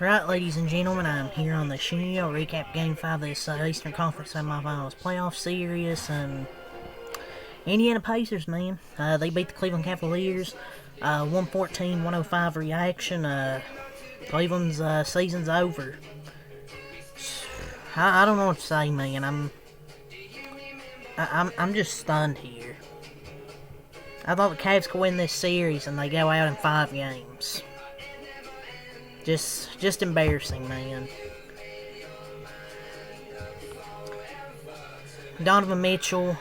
Right, ladies and gentlemen, I'm here on the show. Recap Game 5 of this Eastern Conference Semifinals playoff series, and Indiana Pacers, man. They beat the Cleveland Cavaliers, 114-105 reaction. Cleveland's season's over. I don't know what to say, man. I'm just stunned here. I thought the Cavs could win this series, and they go out in 5 games. Just embarrassing, man. Donovan Mitchell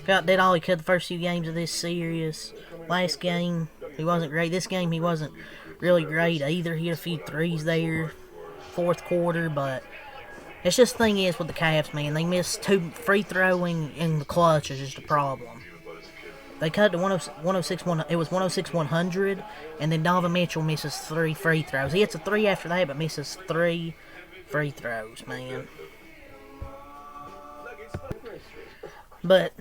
did all he could the first few games of this series. Last game, he wasn't great. This game, he wasn't really great either. He had a few threes there, fourth quarter, but it's just the thing is with the Cavs, man. They missed 2 free throwing in the clutch is just a problem. They cut to 106-100, and then Donovan Mitchell misses 3 free throws. He hits a 3 after that, but misses 3 free throws, man. But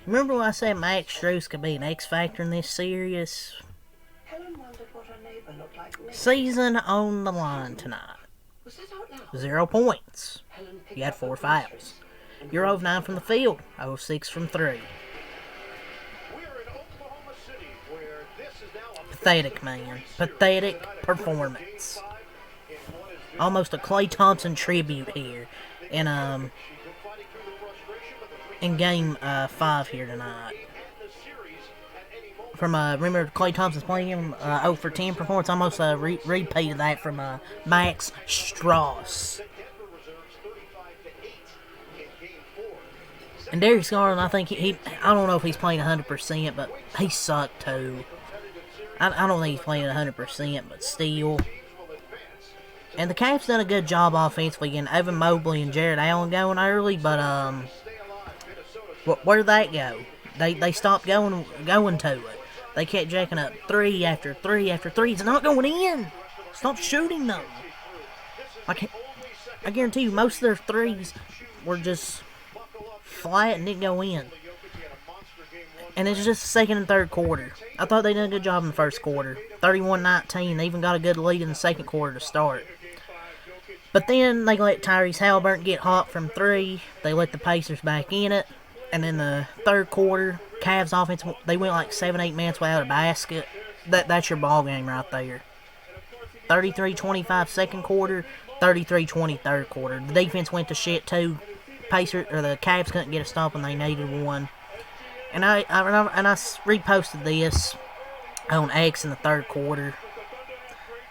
remember when I said Max Strus could be an X factor in this series? Season on the line tonight. 0 points. You had 4 fouls. You're 0 of 9 from the field, 0 of 6 from 3. Pathetic, man. Pathetic performance. Almost a Klay Thompson tribute here in game 5 here tonight. From remember Klay Thompson's playing him 0 for 10 performance. Almost a repeat of that from Max Strus. And Darius Garland, I think I don't know if he's playing 100%, but he sucked too. I don't think he's playing 100%, but still. And the Cavs done a good job offensively getting Evan Mobley and Jared Allen going early, but where'd that go? They stopped going to it. They kept jacking up 3 after 3 after 3. It's not going in. Stop shooting them. I guarantee you, most of their threes were just flat and didn't go in. And it's just the second and third quarter. I thought they did a good job in the first quarter. 31-19. They even got a good lead in the second quarter to start. But then they let Tyrese Halliburton get hot from 3. They let the Pacers back in it. And in the third quarter, Cavs offense, they went like 7-8 minutes without a basket. That's your ball game right there. 33-25 second quarter, 33-20 third quarter. The defense went to shit too. The Cavs couldn't get a stop when they needed one. And I reposted this on X in the third quarter.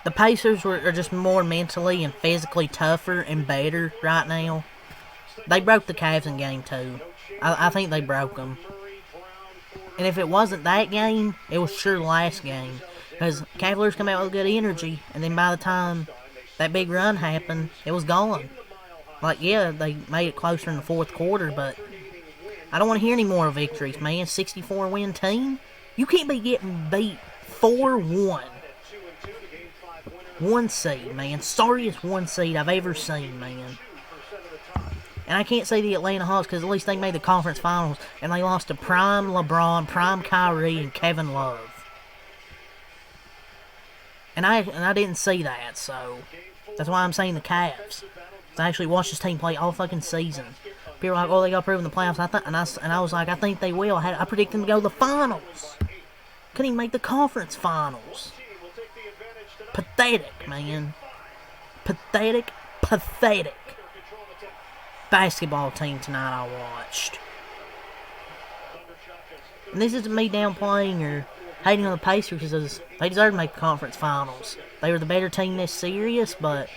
The Pacers are just more mentally and physically tougher and better right now. They broke the Cavs in game 2. I think they broke them. And if it wasn't that game, it was sure the last game. Because Cavaliers come out with good energy, and then by the time that big run happened, it was gone. Like, yeah, they made it closer in the fourth quarter, but I don't want to hear any more victories, man. 64-win team? You can't be getting beat 4-1. 1 seed, man. Sorriest 1 seed I've ever seen, man. And I can't say the Atlanta Hawks because at least they made the conference finals and they lost to prime LeBron, prime Kyrie, and Kevin Love. And I didn't see that, so that's why I'm saying the Cavs. I actually watched this team play all fucking season. People are like, oh, they got to prove in the playoffs. And I was like, I think they will. I predict them to go to the finals. Couldn't even make the conference finals. Pathetic, man. Pathetic. Basketball team tonight I watched. And this isn't me downplaying or hating on the Pacers because they deserve to make the conference finals. They were the better team this series, but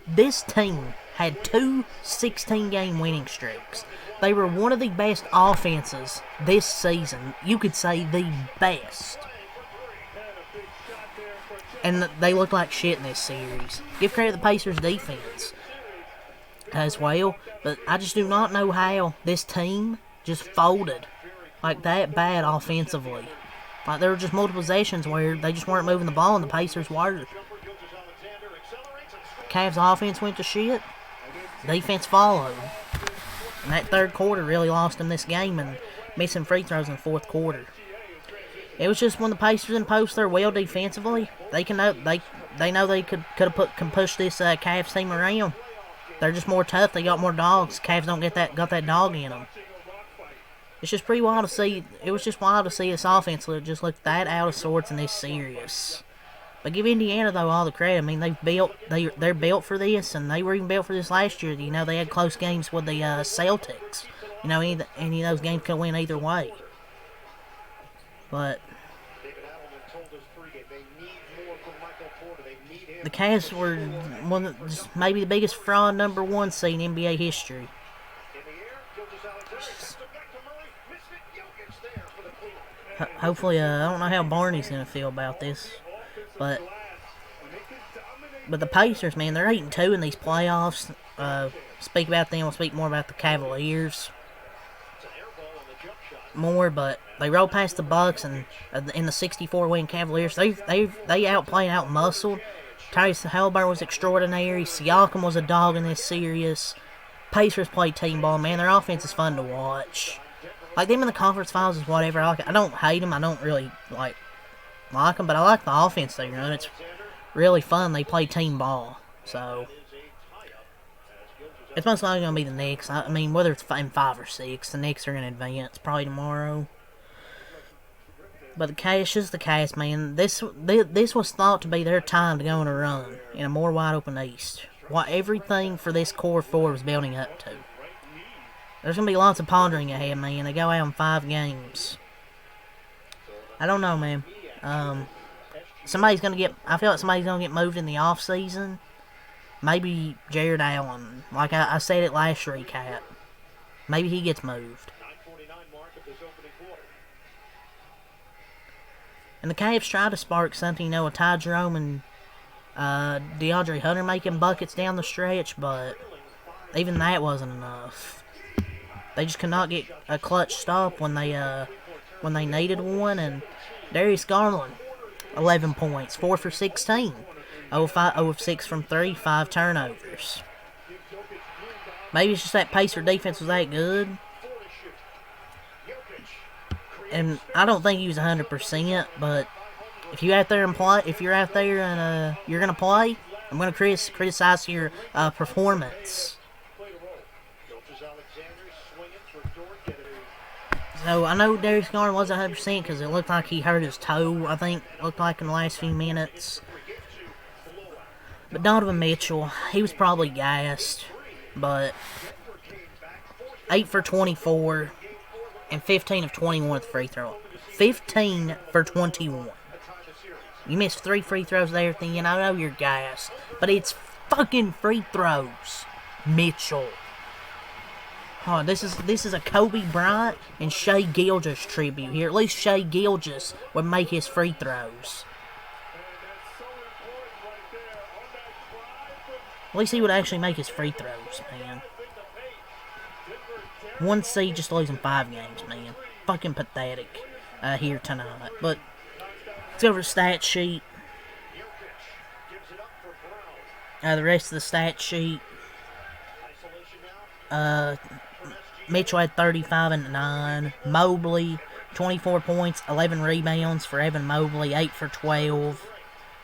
this team had 2 16-game winning streaks. They were one of the best offenses this season. You could say the best. And they look like shit in this series. Give credit to the Pacers' defense as well, but I just do not know how this team just folded like that bad offensively. Like there were just multiple possessions where they just weren't moving the ball and the Pacers were. Cavs offense went to shit. Defense followed. And that third quarter really lost them this game and missing free throws in the fourth quarter. It was just when the Pacers in post they're well defensively, they they know they can push this Cavs team around. They're just more tough. They got more dogs. Cavs don't got that dog in them. It's just pretty wild to see. It was just wild to see this offense look that out of sorts and this serious. But give Indiana though all the credit. I mean they're built for this, and they were even built for this last year. You know, they had close games with the Celtics. You know, any of those games could win either way. But the Cavs were maybe the biggest fraud #1 seed in NBA history. Hopefully, I don't know how Barney's gonna feel about this, but the Pacers, man, they're 8-2 in these playoffs. Speak about them. We'll speak more about the Cavaliers but they rolled past the Bucks, and in the 64-win Cavaliers, they outplayed, outmuscled. Tyrese Halliburton was extraordinary. Siakam was a dog in this series. Pacers played team ball, man. Their offense is fun to watch. Like, them in the conference finals is whatever. I don't hate them. I don't really like them, but I like the offense they run. It's really fun. They play team ball. So, it's most likely going to be the Knicks. I mean, whether it's in 5 or 6, the Knicks are going to advance probably tomorrow. But the Cavs, man, this was thought to be their time to go on a run in a more wide open East. What everything for this core 4 was building up to. There's going to be lots of pondering ahead, man. They go out in 5 games. I don't know, man. I feel like somebody's going to get moved in the offseason. Maybe Jared Allen. Like I said it last recap. Maybe he gets moved. And the Cavs tried to spark something, you know, with Ty Jerome and DeAndre Hunter making buckets down the stretch, but even that wasn't enough. They just could not get a clutch stop when they needed one. And Darius Garland, 11 points, 4 for 16, 0 of 6 from 3, 5 turnovers. Maybe it's just that Pacer defense was that good. And I don't think he was 100%, but if you're out there and you're gonna play, I'm gonna criticize your performance. So I know Darius Garland wasn't 100% because it looked like he hurt his toe. I think looked like in the last few minutes. But Donovan Mitchell, he was probably gassed, but 8 for 24. And 15 of 21 with free throw. 15 for 21. You missed 3 free throws there at the end. I know you're gassed, but it's fucking free throws, Mitchell. Oh, this is a Kobe Bryant and Shai Gilgeous tribute here. At least Shai Gilgeous would make his free throws. At least he would actually make his free throws, man. 1 seed just losing 5 games, man. Fucking pathetic here tonight. But let's go over the stat sheet. The rest of the stat sheet. Mitchell had 35 and 9. Mobley, 24 points, 11 rebounds for Evan Mobley, 8 for 12.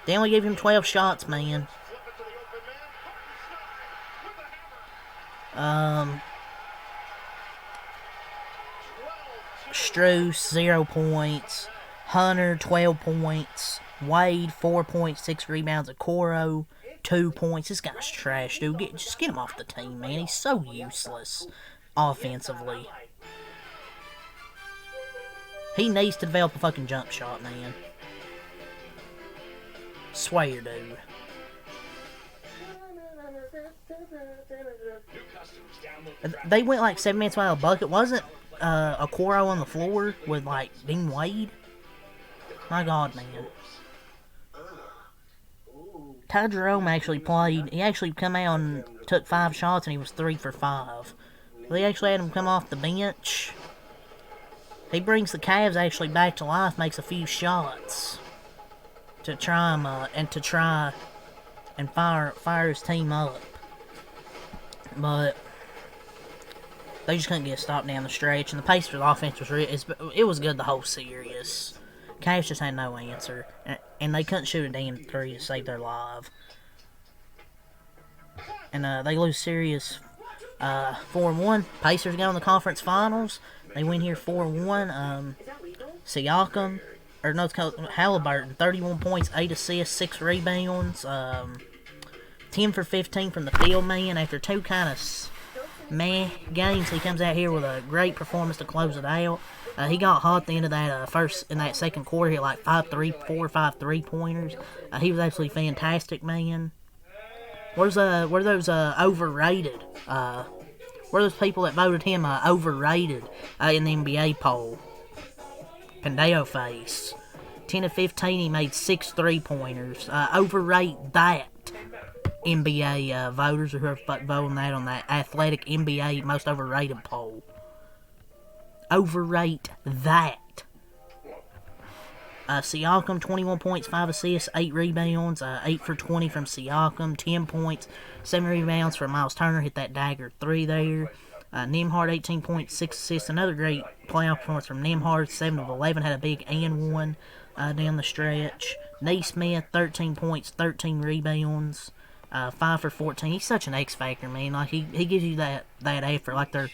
They only gave him 12 shots, man. Strus, 0 points. Hunter, 12 points. Wade, 4 points, 6 rebounds. Okoro, 2 points. This guy's trash, dude. Just get him off the team, man. He's so useless offensively. He needs to develop a fucking jump shot, man. Swear, dude. They went like 7 minutes without a bucket. Wasn't Okoro on the floor with like Dean Wade? My God, man. Ty Jerome actually played. He actually come out and took 5 shots and he was 3 for 5. They actually had him come off the bench. He brings the Cavs actually back to life, makes a few shots to try and fire his team up. But they just couldn't get a stop down the stretch, and the Pacers' offense was it was good the whole series. Cavs just had no answer. and they couldn't shoot a damn three to save their life. And they lose series 4-1. Pacers go in the conference finals. They win here 4-1. Siakam, or no, it's called Halliburton, 31 points, 8 assists, 6 rebounds, 10 for 15 from the field, man. After two kind of meh games, he comes out here with a great performance to close it out. He got hot at the end of that in that second quarter. He had like 4 or 5 3-pointers. He was absolutely fantastic, man. Where those overrated? Where those people that voted him overrated in the NBA poll? Pandeo face. 10 of 15, he made 6 3-pointers. Overrate that, NBA voters who are voting that on that Athletic NBA most overrated poll. Overrate that. Siakam, 21 points, 5 assists, 8 rebounds, 8 for 20 from Siakam, 10 points, 7 rebounds from Miles Turner, hit that dagger 3 there. Nembhard, 18 points, 6 assists, another great playoff performance from Nembhard, 7 of 11, had a big and one down the stretch. Naismith, 13 points, 13 rebounds, 5 for 14. He's such an X factor, man. Like he gives you that effort, like their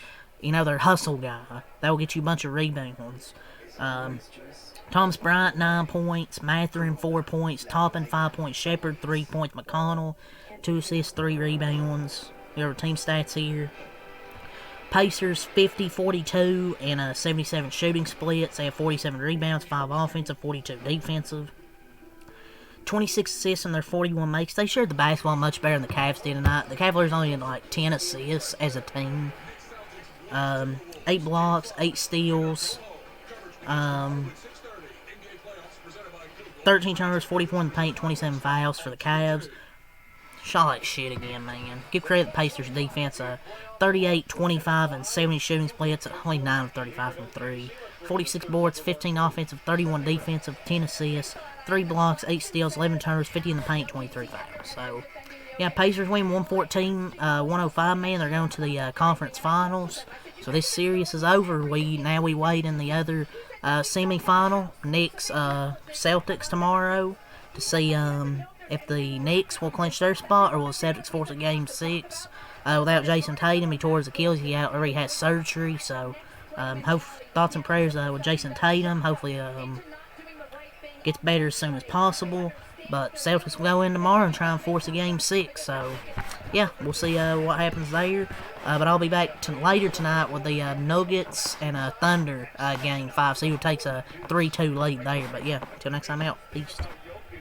hustle guy. That will get you a bunch of rebounds. Thomas Bryant, 9 points. Mathurin, 4 points. Toppin, 5 points. Shepard, 3 points. McConnell, 2 assists, 3 rebounds. We have our team stats here. Pacers, 50, 42, and 77 shooting splits. They have 47 rebounds, 5 offensive, 42 defensive. 26 assists in their 41 makes. They shared the basketball much better than the Cavs did tonight. The Cavaliers only had like 10 assists as a team. 8 blocks, 8 steals. 13 turnovers, 44 in the paint, 27 fouls for the Cavs. Shot like shit again, man. Give credit to the Pacers defense. 38, 25, and 70 shooting splits. Only 9 of 35 from 3. 46 boards, 15 offensive, 31 defensive, 10 assists, 3 blocks, 8 steals, 11 turnovers, 50 in the paint, 23 fouls. So, yeah, Pacers win 114-105, man. They're going to the conference finals. So this series is over. Now we wait in the other semifinal. Knicks, Celtics tomorrow to see if the Knicks will clinch their spot or will the Celtics force a game 6. Without Jason Tatum, he tore his Achilles. He already had surgery. So thoughts and prayers with Jason Tatum. Hopefully gets better as soon as possible. But Celtics will go in tomorrow and try and force a game 6. So, yeah, we'll see what happens there. But I'll be back later tonight with the Nuggets and Thunder game 5. See who takes a 3-2 lead there. But, yeah, until next time out. Peace.